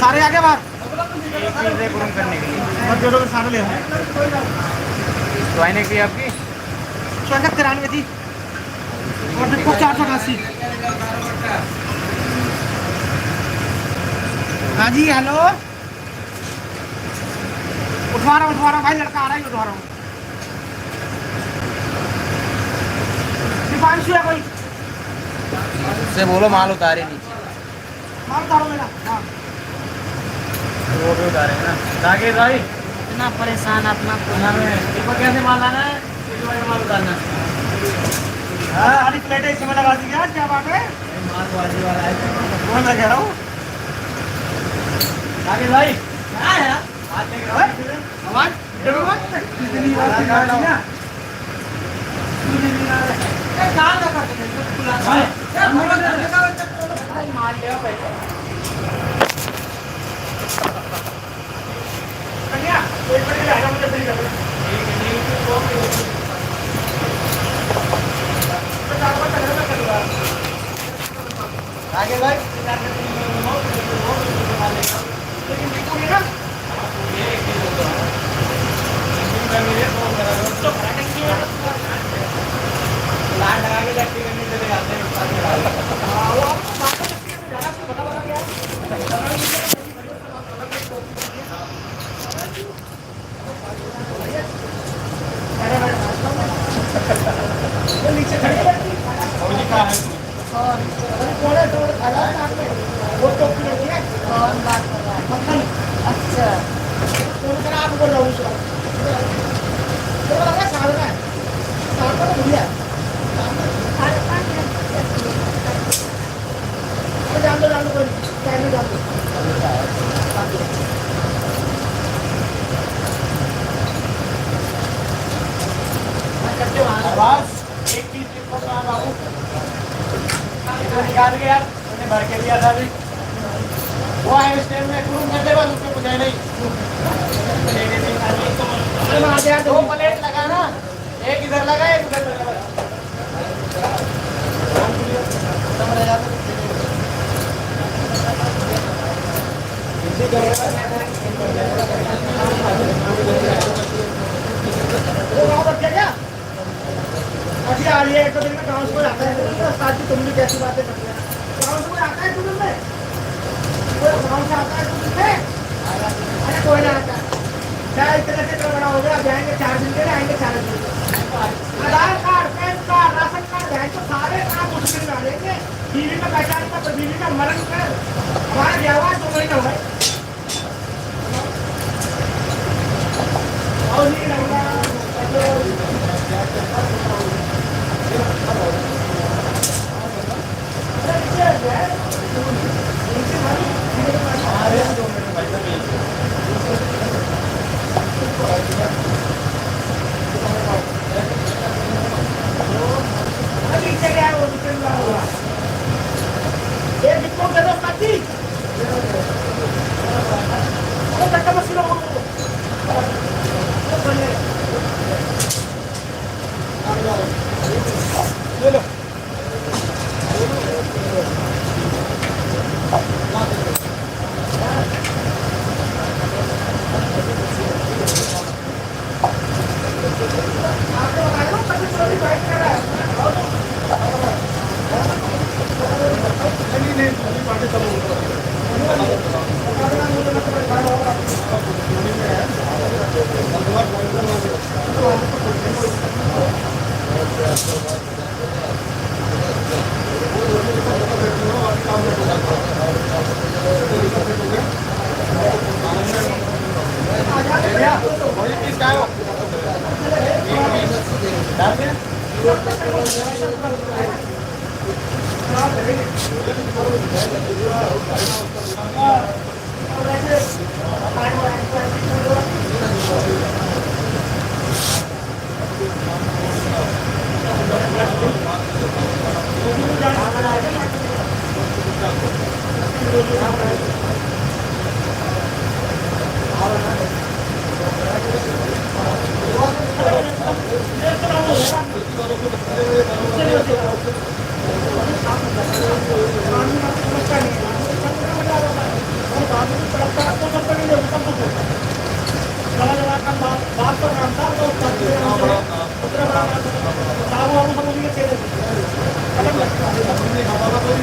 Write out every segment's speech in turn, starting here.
सारे आगे बाहर पूर्ण करने के लिए और जो लोग सारे ले ज्वाइनिंग थी आपकी 93 थी और देखो 488। हाँ जी हेलो, उठवा रहा हूँ भाई, लड़का आ रहा है, उठवा रहा हूँ। दीपांशु है कोई, उससे बोलो माल उतारे नीचे, माल उतारो मेरा। हाँ वो भी उतारेंगे ना। राकेश भाई इतना परेशान अपना इसको कैसे माल लाना है, माल उतारना है। हाँ सारी प्लेटें इस समय लगा दी यार, क्या बात है। माल बाजी वाला है वो मैं कह रहा हूँ। राकेश भाई क्या है यार, हाथ लेके आओ। आवाज कितनी बार ना काम ना करते मार लिया पैसा। कन्या एक मिनट ले आजा, मुझे सही कर दे। राकेश भाई लेकिन देखोगे ना लाइन लगा के एक्टिव करने चले जाते हैं। नीचे खड़ी है वो तो कौन बात कर रहा है? अच्छा आप बोल रहा हूँ साधना है, साधना तो भैया जान दो कोई टाइम में जान दो। एक चीज बाबू निकाल के यार मैंने भर के दिया था अभी, वो है स्टेम में क्रूम कर दे बस, उसमें कुछ है नहीं। दो प्लेट लगा ना, एक इधर लगा एक उधर लगा। अभी आ रही है, एक तो दिन में ट्रांसफर आता है, साथ ही तुम भी कैसी बातें करते हैं। ट्रांसफर आता है तुम में, गाँव से आता है तुम में, अरे कोई ना आता है क्या, इतना से तो बड़ा हो गया। जाएंगे 4 दिन के लिए, आएंगे 4 दिन के। Aadhaar card, PAN card, ration card है तो सारे काम मुश्किल में आ जाएंगे। बीवी का पहचान पत्र, बीवी का मरण कर, हमारा व्यवहार 2 महीना हुआ है और नहीं रहूंगा। बाप का नाम था तो उसका नाम था उतना बड़ा नाम था साहब वो सब उन्हीं के चेहरे अलग लगता है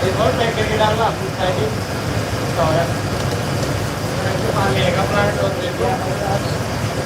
एक और पैक करके डालना आपकी साइड और पानी का प्लांट और दे दिया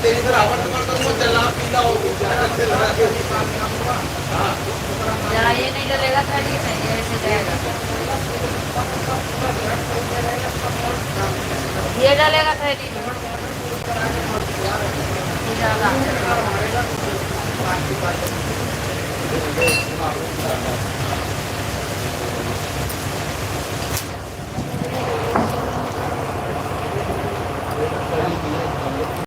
तेरी तरह आवाज करता हूँ चलना पीला हो जरा ये नहीं डलेगा थर्टी में, ये ऐसे जाएगा। ये डलेगा थर्टी में, ये डाला।